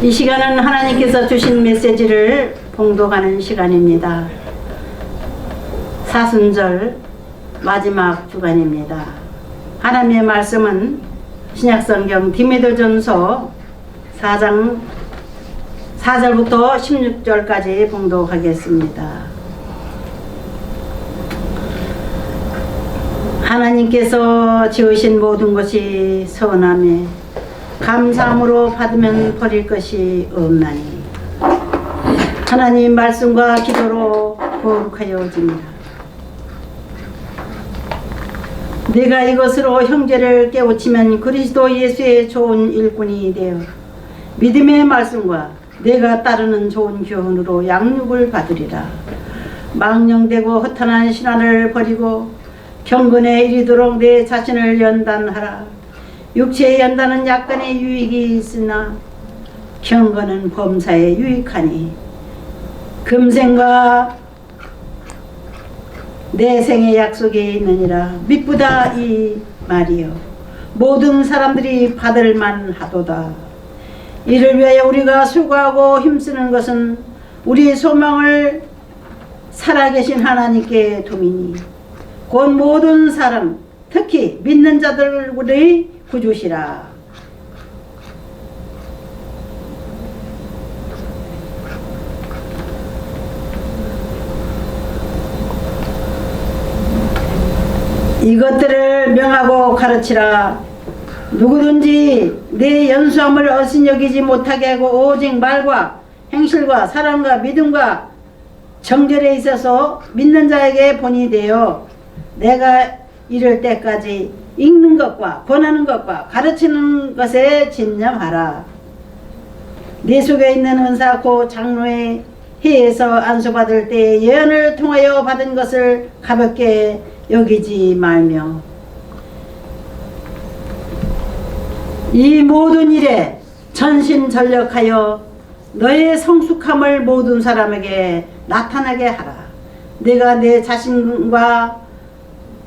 이 시간은 하나님께서 주신 메시지를 봉독하는 시간입니다. 사순절 마지막 주간입니다. 하나님의 말씀은 신약성경 디모데전서 4장 4절부터 16절까지 봉독하겠습니다. 하나님께서 지으신 모든 것이 선하며 감사함으로 받으면 버릴 것이 없나니 하나님 말씀과 기도로 거룩하여집니다. 내가 이것으로 형제를 깨우치면 그리스도 예수의 좋은 일꾼이 되어 믿음의 말씀과 내가 따르는 좋은 교훈으로 양육을 받으리라. 망령되고 허탄한 신화를 버리고 경건에 이르도록 내 자신을 연단하라. 육체의 연단은 약간의 유익이 있으나 경건은 범사에 유익하니 금생과 내생의 약속이 있느니라. 미쁘다 이 말이요 모든 사람들이 받을 만하도다. 이를 위하여 우리가 수고하고 힘쓰는 것은 우리 소망을 살아계신 하나님께 두미니 곧 모든 사람 특히 믿는 자들의 구주시라. 이것들을 명하고 가르치라. 누구든지 내 연수함을 업신여기지 못하게 하고 오직 말과 행실과 사랑과 믿음과 정절에 있어서 믿는 자에게 본이 되어 내가 이를 때까지 읽는 것과 권하는 것과 가르치는 것에 집념하라. 내 속에 있는 은사 곧 장로의 회에서 안수받을 때 예언을 통하여 받은 것을 가볍게 여기지 말며 이 모든 일에 전심전력하여 너의 성숙함을 모든 사람에게 나타나게 하라. 내가 내 자신과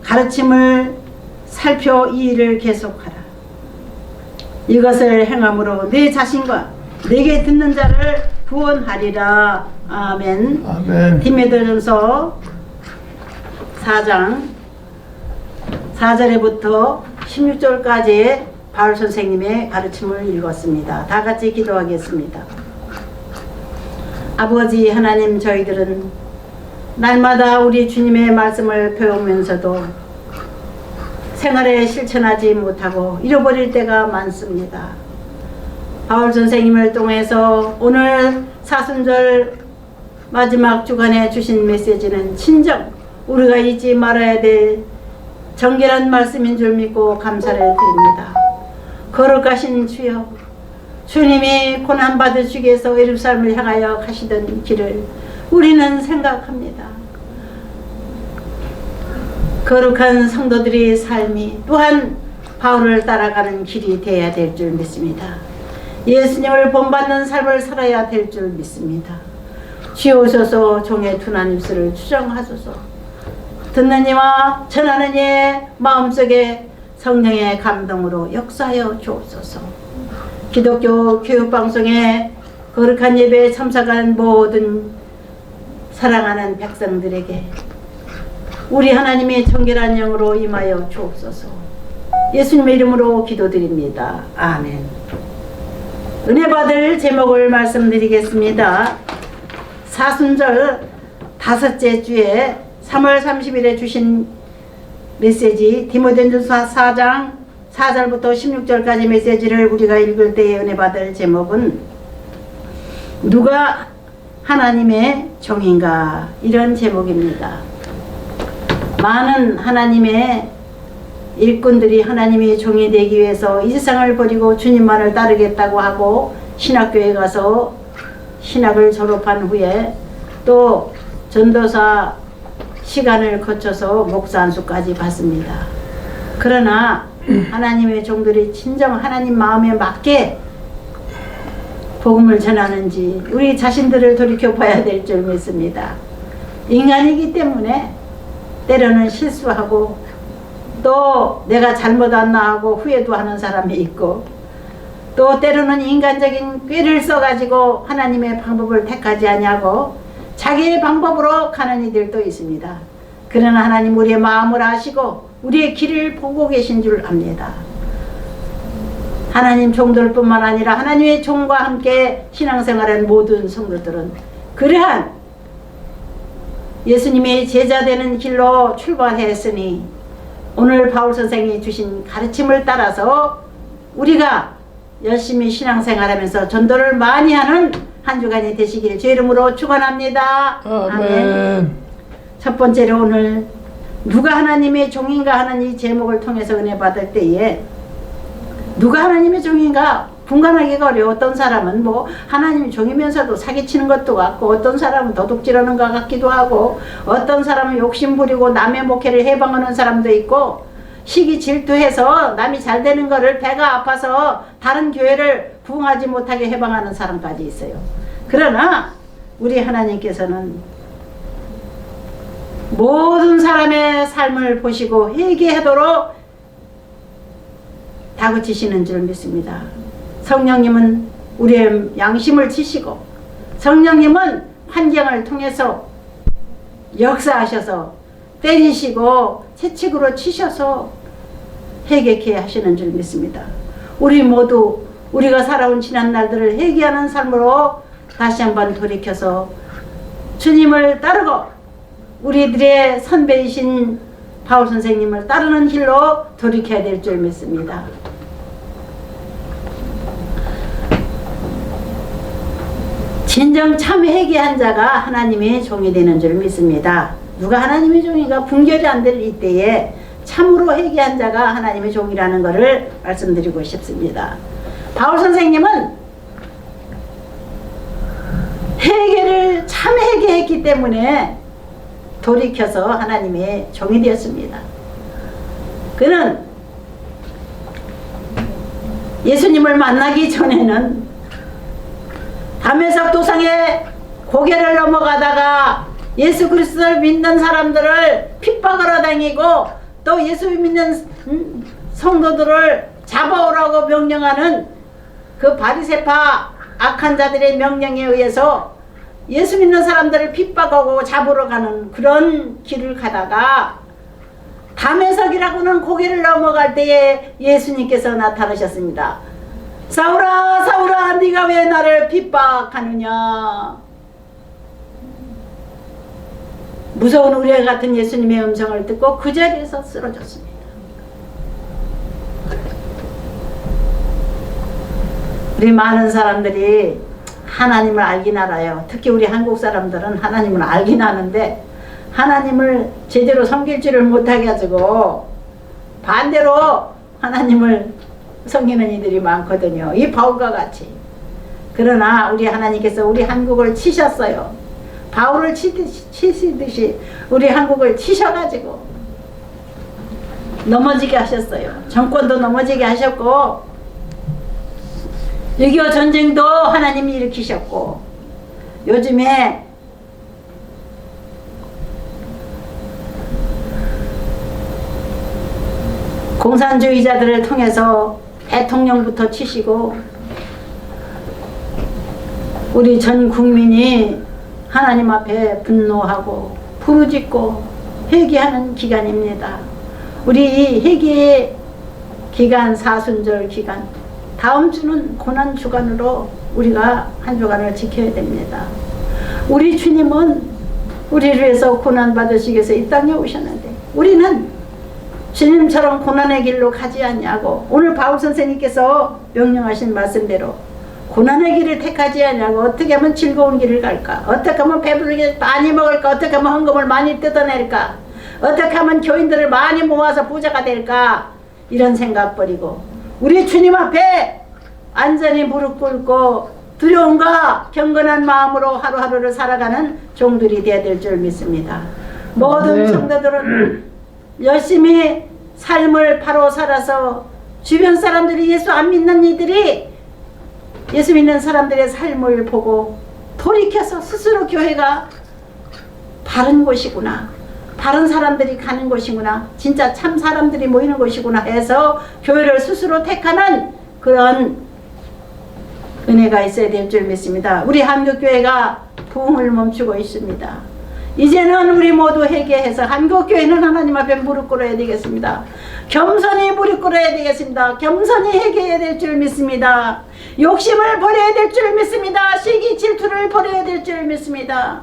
가르침을 살펴 이 일을 계속하라. 이것을 행함으로 내 자신과 내게 듣는 자를 구원하리라. 아멘. 아멘. 디모데전서 4장 4절에부터 16절까지의 바울 선생님의 가르침을 읽었습니다. 다 같이 기도하겠습니다. 아버지 하나님, 저희들은 날마다 우리 주님의 말씀을 배우면서도 생활에 실천하지 못하고 잃어버릴 때가 많습니다. 바울 선생님을 통해서 오늘 사순절 마지막 주간에 주신 메시지는 친정 우리가 잊지 말아야 될 정결한 말씀인 줄 믿고 감사를 드립니다. 거룩하신 주여, 주님이 고난받으시기 위해서 예루살렘을 향하여 가시던 길을 우리는 생각합니다. 거룩한 성도들의 삶이 또한 바울을 따라가는 길이 되어야 될 줄 믿습니다. 예수님을 본받는 삶을 살아야 될 줄 믿습니다. 주옵소서. 종의 둔한 입술을 추정하소서. 듣는 이와 전하는 이의 마음속에 성령의 감동으로 역사하여 주옵소서. 기독교 교육방송에 거룩한 예배에 참석한 모든 사랑하는 백성들에게 우리 하나님의 정결한 영으로 임하여 주옵소서. 예수님의 이름으로 기도드립니다. 아멘. 은혜 받을 제목을 말씀드리겠습니다. 사순절 다섯째 주에 3월 30일에 주신 메시지 디모데전서 4장 4절부터 16절까지 메시지를 우리가 읽을 때에 은혜 받을 제목은 누가 하나님의 종인가, 이런 제목입니다. 많은 하나님의 일꾼들이 하나님의 종이 되기 위해서 이 세상을 버리고 주님만을 따르겠다고 하고 신학교에 가서 신학을 졸업한 후에 또 전도사 시간을 거쳐서 목사 안수까지 받습니다. 그러나 하나님의 종들이 진정 하나님 마음에 맞게 복음을 전하는지 우리 자신들을 돌이켜 봐야 될 줄 믿습니다. 인간이기 때문에 때로는 실수하고 또 내가 잘못 왔나 하고 후회도 하는 사람이 있고 또 때로는 인간적인 꾀를 써가지고 하나님의 방법을 택하지 아니하고 자기의 방법으로 가는 이들도 있습니다. 그러나 하나님 우리의 마음을 아시고 우리의 길을 보고 계신 줄 압니다. 하나님 종들뿐만 아니라 하나님의 종과 함께 신앙생활한 모든 성도들은 그러한 예수님의 제자 되는 길로 출발했으니 오늘 바울 선생이 주신 가르침을 따라서 우리가 열심히 신앙생활하면서 전도를 많이 하는 한 주간이 되시길 주 이름으로 축원합니다. 아멘. 첫 번째로 오늘 누가 하나님의 종인가 하는 이 제목을 통해서 은혜 받을 때에 누가 하나님의 종인가 분간하기가 어려워. 어떤 사람은 뭐 하나님의 종이면서도 사기치는 것도 같고, 어떤 사람은 도둑질하는 것 같기도 하고, 어떤 사람은 욕심 부리고 남의 목회를 해방하는 사람도 있고, 시기 질투해서 남이 잘 되는 거를 배가 아파서 다른 교회를 부흥하지 못하게 해방하는 사람까지 있어요. 그러나 우리 하나님께서는 모든 사람의 삶을 보시고 회개하도록 다그치시는 줄 믿습니다. 성령님은 우리의 양심을 치시고 성령님은 환경을 통해서 역사하셔서 때리시고 채찍으로 치셔서 회개케 하시는 줄 믿습니다. 우리 모두 우리가 살아온 지난 날들을 회개하는 삶으로 다시 한번 돌이켜서 주님을 따르고 우리들의 선배이신 바울 선생님을 따르는 길로 돌이켜야 될 줄 믿습니다. 진정 참 회개한 자가 하나님의 종이 되는 줄 믿습니다. 누가 하나님의 종인가 분별이 안 될 이때에 참으로 회개한 자가 하나님의 종이라는 것을 말씀드리고 싶습니다. 바울 선생님은 회개를 참 회개했기 때문에 돌이켜서 하나님의 종이 되었습니다. 그는 예수님을 만나기 전에는 다메섹 도상에 고개를 넘어가다가 예수 그리스도를 믿는 사람들을 핍박하러 다니고 또 예수 믿는 성도들을 잡아오라고 명령하는 그 바리새파 악한 자들의 명령에 의해서 예수 믿는 사람들을 핍박하고 잡으러 가는 그런 길을 가다가 다메섹이라고는 고개를 넘어갈 때에 예수님께서 나타나셨습니다. 사울아 사울아 네가 왜 나를 핍박하느냐. 무서운 우레 같은 예수님의 음성을 듣고 그 자리에서 쓰러졌습니다. 우리 많은 사람들이 하나님을 알긴 알아요. 특히 우리 한국 사람들은 하나님을 알긴 아는데 하나님을 제대로 섬길 줄을 못하게 가지고 반대로 하나님을 섬기는 이들이 많거든요. 이 바울과 같이. 그러나 우리 하나님께서 우리 한국을 치셨어요. 바울을 치시듯이 우리 한국을 치셔가지고 넘어지게 하셨어요. 정권도 넘어지게 하셨고 6.25 전쟁도 하나님이 일으키셨고 요즘에 공산주의자들을 통해서 대통령부터 치시고 우리 전 국민이 하나님 앞에 분노하고 부르짖고 회개하는 기간입니다. 우리 이 회개의 기간, 사순절 기간, 다음 주는 고난 주간으로 우리가 한 주간을 지켜야 됩니다. 우리 주님은 우리를 위해서 고난 받으시기 위해서 이 땅에 오셨는데 우리는 주님처럼 고난의 길로 가지 않냐고 오늘 바울 선생님께서 명령하신 말씀대로 고난의 길을 택하지 않냐고 어떻게 하면 즐거운 길을 갈까? 어떻게 하면 배부르게 많이 먹을까? 어떻게 하면 헌금을 많이 뜯어낼까? 어떻게 하면 교인들을 많이 모아서 부자가 될까? 이런 생각 버리고 우리 주님 앞에 안전히 무릎 꿇고 두려움과 경건한 마음으로 하루하루를 살아가는 종들이 되어야 될 줄 믿습니다. 모든 성도들은 열심히 삶을 바로 살아서 주변 사람들이 예수 안 믿는 이들이 예수 믿는 사람들의 삶을 보고 돌이켜서 스스로 교회가 바른 곳이구나, 바른 사람들이 가는 곳이구나, 진짜 참 사람들이 모이는 곳이구나 해서 교회를 스스로 택하는 그런 은혜가 있어야 될 줄 믿습니다. 우리 한국교회가 부흥을 멈추고 있습니다. 이제는 우리 모두 회개해서 한국교회는 하나님 앞에 무릎 꿇어야 되겠습니다. 겸손히 무릎 꿇어야 되겠습니다. 겸손히 회개해야 될 줄 믿습니다. 욕심을 버려야 될 줄 믿습니다. 시기 질투를 버려야 될 줄 믿습니다.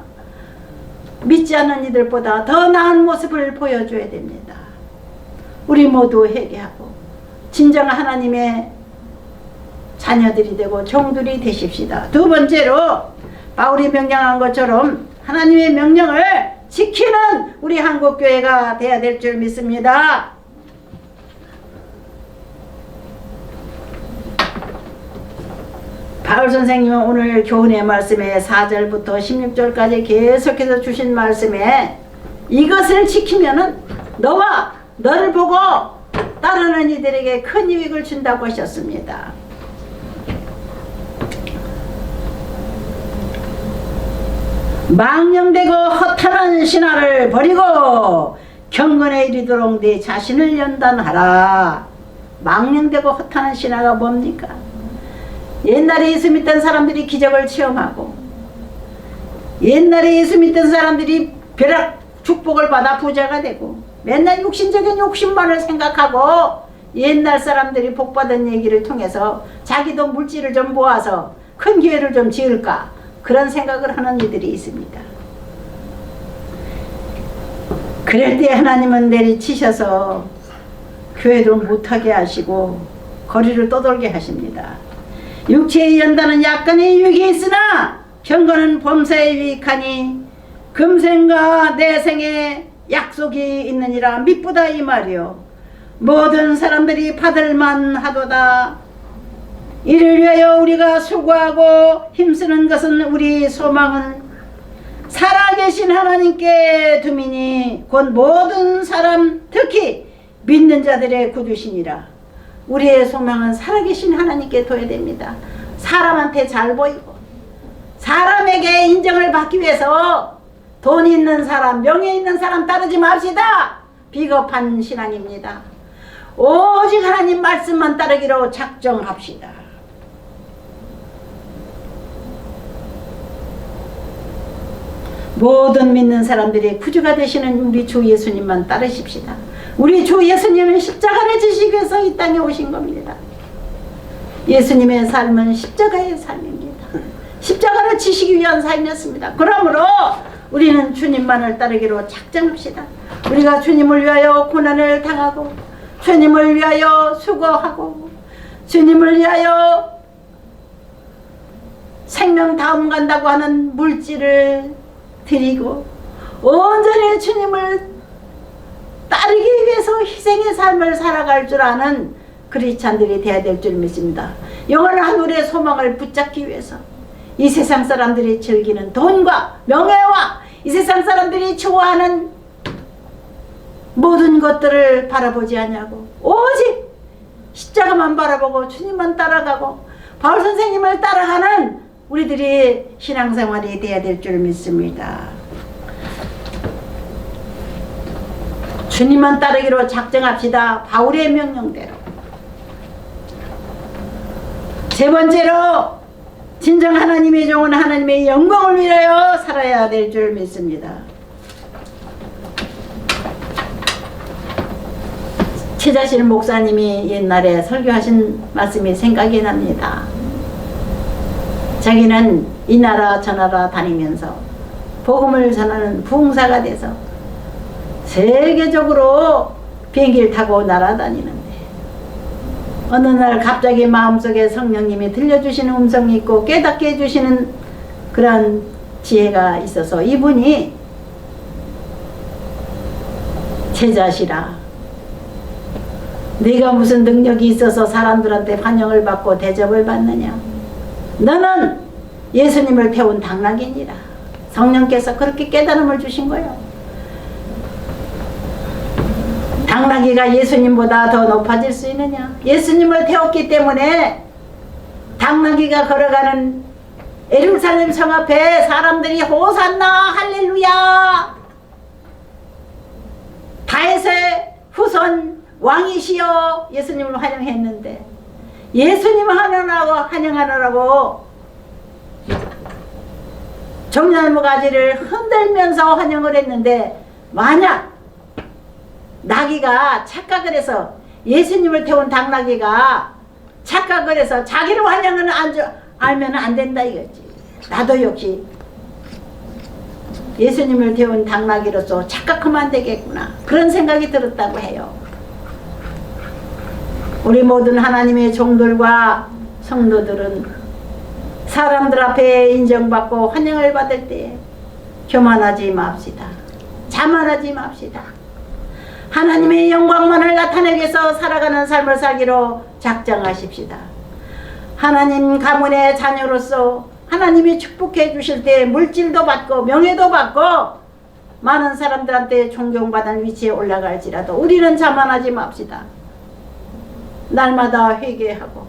믿지 않는 이들보다 더 나은 모습을 보여줘야 됩니다. 우리 모두 회개하고 진정한 하나님의 자녀들이 되고 종들이 되십시다. 두 번째로 바울이 명령한 것처럼 하나님의 명령을 지키는 우리 한국교회가 돼야 될 줄 믿습니다. 바울 선생님은 오늘 교훈의 말씀에 4절부터 16절까지 계속해서 주신 말씀에 이것을 지키면은 너와 너를 보고 따르는 이들에게 큰 유익을 준다고 하셨습니다. 망령되고 허탄한 신화를 버리고 경건에 이르도록 네 자신을 연단하라. 망령되고 허탄한 신화가 뭡니까? 옛날에 예수 믿던 사람들이 기적을 체험하고 옛날에 예수 믿던 사람들이 벼락 축복을 받아 부자가 되고 맨날 육신적인 욕심만을 생각하고 옛날 사람들이 복받은 얘기를 통해서 자기도 물질을 좀 모아서 큰 교회를 좀 지을까 그런 생각을 하는 이들이 있습니다. 그럴 때 하나님은 내리치셔서 교회도 못하게 하시고 거리를 떠돌게 하십니다. 육체의 연단은 약간의 유익이 있으나 경건은 범사에 유익하니 금생과 내생에 약속이 있느니라 미쁘다 이 말이요. 모든 사람들이 받을만 하도다. 이를 위하여 우리가 수고하고 힘쓰는 것은 우리 소망은 살아계신 하나님께 둠이니 곧 모든 사람 특히 믿는 자들의 구주시니라. 우리의 소망은 살아계신 하나님께 둬야 됩니다. 사람한테 잘 보이고 사람에게 인정을 받기 위해서 돈 있는 사람, 명예 있는 사람 따르지 맙시다. 비겁한 신앙입니다. 오직 하나님 말씀만 따르기로 작정합시다. 모든 믿는 사람들이 구주가 되시는 우리 주 예수님만 따르십시다. 우리 주 예수님은 십자가를 지시기 위해서 이 땅에 오신 겁니다. 예수님의 삶은 십자가의 삶입니다. 십자가를 지시기 위한 삶이었습니다. 그러므로 우리는 주님만을 따르기로 작정합시다. 우리가 주님을 위하여 고난을 당하고 주님을 위하여 수고하고 주님을 위하여 생명 다음 간다고 하는 물질을 드리고 온전히 주님을 따르기 위해서 희생의 삶을 살아갈 줄 아는 크리스찬들이 되어야 될 줄 믿습니다. 영원한 우리의 소망을 붙잡기 위해서 이 세상 사람들이 즐기는 돈과 명예와 이 세상 사람들이 좋아하는 모든 것들을 바라보지 않냐고 오직 십자가만 바라보고 주님만 따라가고 바울 선생님을 따라가는 우리들이 신앙생활이 되어야 될 줄 믿습니다. 주님만 따르기로 작정합시다. 바울의 명령대로. 세 번째로 진정 하나님의 종은 하나님의 영광을 위하여 살아야 될 줄 믿습니다. 최자실 목사님이 옛날에 설교하신 말씀이 생각이 납니다. 자기는 이 나라 저 나라 다니면서 복음을 전하는 부흥사가 돼서 세계적으로 비행기를 타고 날아다니는데 어느 날 갑자기 마음속에 성령님이 들려주시는 음성이 있고 깨닫게 해주시는 그런 지혜가 있어서 이분이 제자시라 네가 무슨 능력이 있어서 사람들한테 환영을 받고 대접을 받느냐. 너는 예수님을 태운 당나귀니라. 성령께서 그렇게 깨달음을 주신 거예요. 당나귀가 예수님보다 더 높아질 수 있느냐. 예수님을 태웠기 때문에 당나귀가 걸어가는 예루살렘 성 앞에 사람들이 호산나 할렐루야 다윗의 후손 왕이시여 예수님을 환영했는데 예수님 환영하느라고 종려나무 가지를 흔들면서 환영을 했는데, 만약 나귀가 착각을 해서, 예수님을 태운 당나귀가 착각을 해서 자기를 환영을 알면 안 된다 이거지. 나도 역시 예수님을 태운 당나귀로서 착각하면 안 되겠구나, 그런 생각이 들었다고 해요. 우리 모든 하나님의 종들과 성도들은 사람들 앞에 인정받고 환영을 받을 때 교만하지 맙시다. 자만하지 맙시다. 하나님의 영광만을 나타내기 위해서 살아가는 삶을 살기로 작정하십시다. 하나님 가문의 자녀로서 하나님이 축복해 주실 때 물질도 받고 명예도 받고 많은 사람들한테 존경받는 위치에 올라갈지라도 우리는 자만하지 맙시다. 날마다 회개하고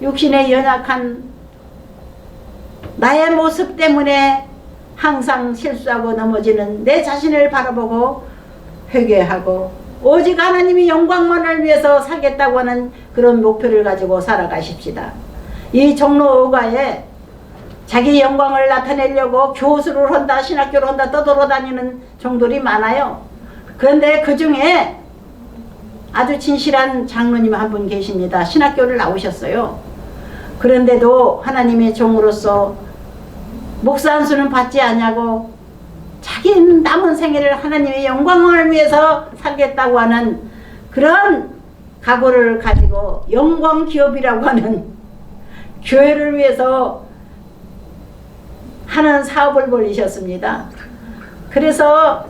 육신의 연약한 나의 모습 때문에 항상 실수하고 넘어지는 내 자신을 바라보고 회개하고 오직 하나님이 영광만을 위해서 살겠다고 하는 그런 목표를 가지고 살아가십시다. 이 종로 5가에 자기 영광을 나타내려고 교수를 한다, 신학교를 한다 떠돌아다니는 종들이 많아요. 그런데 그 중에 아주 진실한 장로님 한 분 계십니다. 신학교를 나오셨어요. 그런데도 하나님의 종으로서 목사 한 수는 받지 않냐고 자기 남은 생애를 하나님의 영광을 위해서 살겠다고 하는 그런 각오를 가지고 영광 기업이라고 하는 교회를 위해서 하는 사업을 벌이셨습니다. 그래서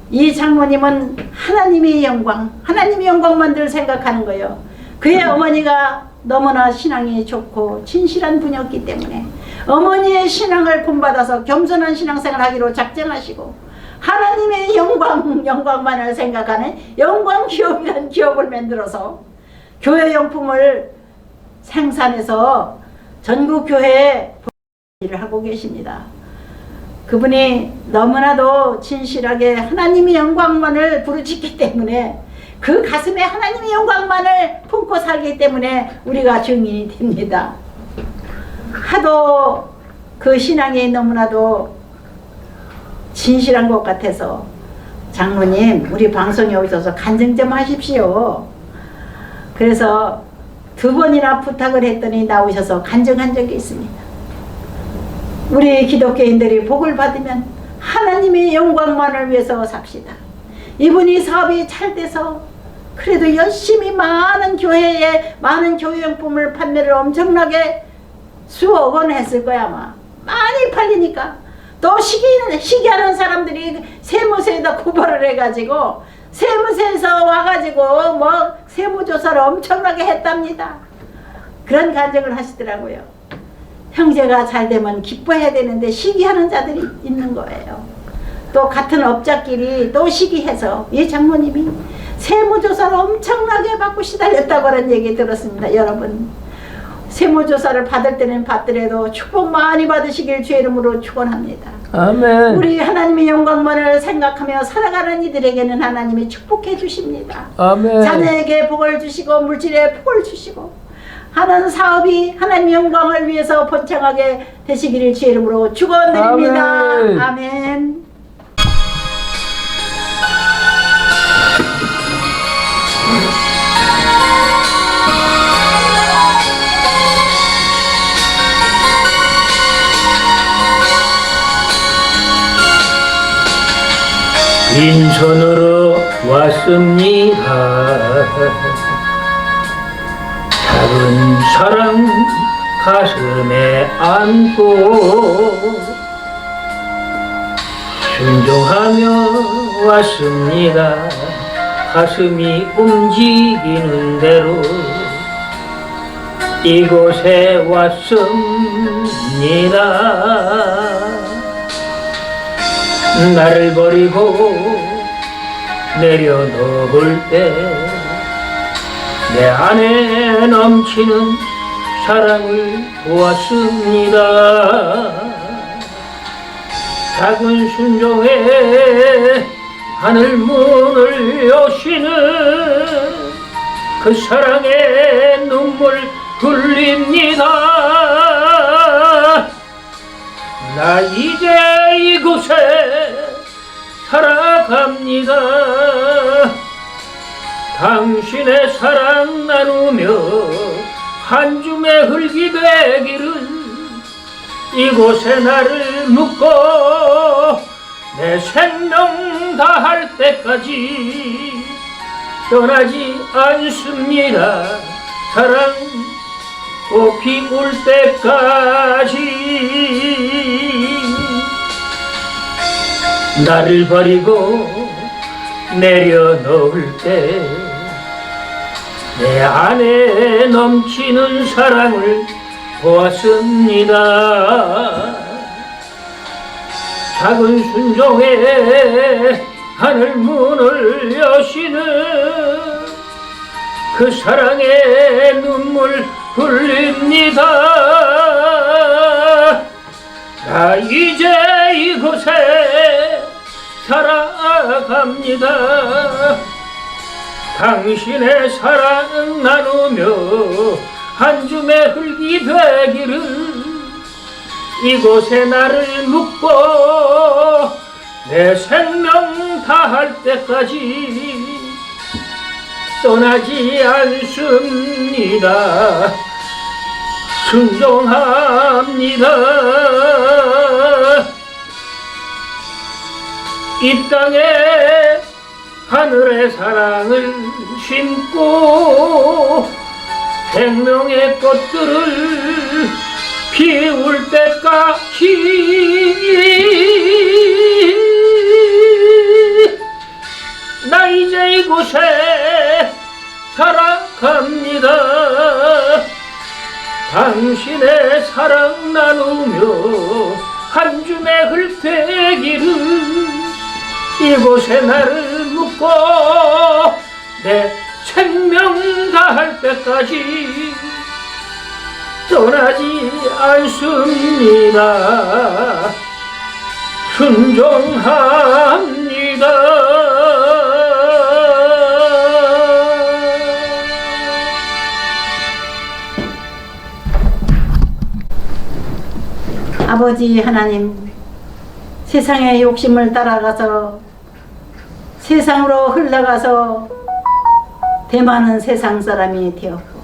이 장모님은 하나님의 영광만 늘 생각하는 거예요. 그의 어머니가 너무나 신앙이 좋고 진실한 분이었기 때문에 어머니의 신앙을 본받아서 겸손한 신앙생활을 하기로 작정하시고 하나님의 영광만을 생각하는 영광 기업이라는 기업을 만들어서 교회 용품을 생산해서 전국 교회에 일을 하고 계십니다. 그분이 너무나도 진실하게 하나님의 영광만을 부르짖기 때문에 그 가슴에 하나님의 영광만을 품고 살기 때문에 우리가 증인이 됩니다. 하도 그 신앙이 너무나도 진실한 것 같아서 장로님 우리 방송에 오셔서 간증 좀 하십시오. 그래서 2번이나 부탁을 했더니 나오셔서 간증한 적이 있습니다. 우리 기독교인들이 복을 받으면 하나님의 영광만을 위해서 삽시다. 이분이 사업이 잘 돼서 그래도 열심히 많은 교회에 많은 교회용품을 판매를 엄청나게 수억 원 했을 거야 아마. 많이 팔리니까 또 시기하는 사람들이 세무서에다 고발을 해가지고 세무서에서 와가지고 뭐 세무조사를 엄청나게 했답니다. 그런 간증을 하시더라고요. 형제가 잘 되면 기뻐해야 되는데 시기하는 자들이 있는 거예요. 또 같은 업자끼리 또 시기해서 이 장모님이 세무조사를 엄청나게 받고 시달렸다고 하는 얘기 들었습니다. 여러분 세무조사를 받을 때는 받더라도 축복 많이 받으시길 주의 이름으로 축원합니다. 아멘. 우리 하나님의 영광만을 생각하며 살아가는 이들에게는 하나님이 축복해 주십니다. 아멘. 자녀에게 복을 주시고 물질에 복을 주시고 하는 사업이 하나님의 영광을 위해서 번창하게 되시기를 주의 이름으로 축원드립니다. 아멘. 아멘. 빈손으로 왔습니다. 작은 사랑 가슴에 안고 순종하며 왔습니다. 가슴이 움직이는 대로 이곳에 왔습니다. 나를 버리고 내려놓을 때 내 안에 넘치는 사랑을 보았습니다. 작은 순종에 하늘 문을 여시는 그 사랑의 눈물 굴립니다. 나 이제 이곳에 살아갑니다. 당신의 사랑 나누며 한 줌의 흙이 되기를 이곳에 나를 묻고 내 생명 다할 때까지 떠나지 않습니다. 사랑 꽃이 올 때까지 나를 버리고 내려놓을 때 내 안에 넘치는 사랑을 보았습니다. 작은 순종에 하늘 문을 여시는 그 사랑의 눈물 흘립니다. 나 이제 이곳에 살아갑니다. 당신의 사랑 나누며 한 줌의 흙이 되기를 이곳에 나를 묻고 내 생명 다할 때까지 떠나지 않습니다. 순종합니다. 이 땅에 하늘의 사랑을 심고 생명의 꽃들을 피울 때까지 나 이제 이곳에 살아갑니다. 당신의 사랑 나누며 한 줌의 흙 되기를 이곳에 나를 묻고 내 생명 다할 때까지 떠나지 않습니다. 순종합니다. 아버지 하나님, 세상의 욕심을 따라가서 세상으로 흘러가서 대많은 세상 사람이 되었고,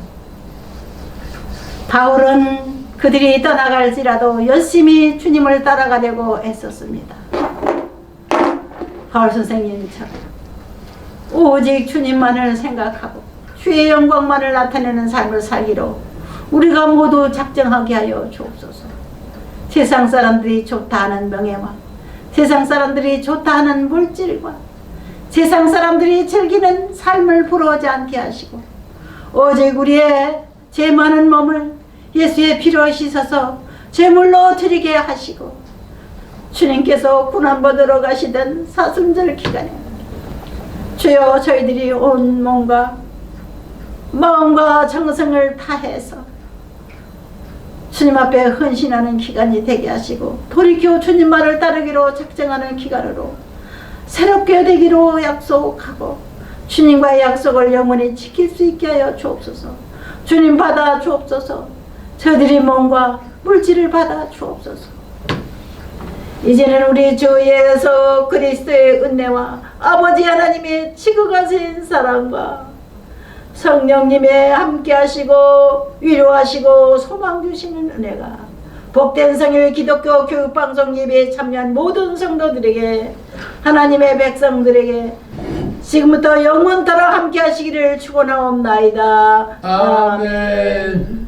바울은 그들이 떠나갈지라도 열심히 주님을 따라가려고 애썼습니다. 바울 선생님처럼 오직 주님만을 생각하고 주의 영광만을 나타내는 삶을 살기로 우리가 모두 작정하게 하여 주옵소서. 세상 사람들이 좋다 하는 명예와 세상 사람들이 좋다 하는 물질과 세상 사람들이 즐기는 삶을 부러워하지 않게 하시고 오직 우리의 죄 많은 몸을 예수의 피로 씻어서 제물로 드리게 하시고 주님께서 고난받으러 가시던 사순절 기간에 주여 저희들이 온 몸과 마음과 정성을 다해서 주님 앞에 헌신하는 기간이 되게 하시고 돌이켜 주님 말을 따르기로 작정하는 기간으로 새롭게 되기로 약속하고 주님과의 약속을 영원히 지킬 수 있게 하여 주옵소서. 주님 받아 주옵소서. 저들이 몸과 물질을 받아 주옵소서. 이제는 우리 주 예수 그리스도의 은혜와 아버지 하나님의 지극하신 사랑과 성령님의 함께 하시고 위로하시고 소망 주시는 은혜가 복된 성일 기독교 교육방송 예배에 참여한 모든 성도들에게 하나님의 백성들에게 지금부터 영원토록 함께 하시기를 축원하옵나이다. 아멘.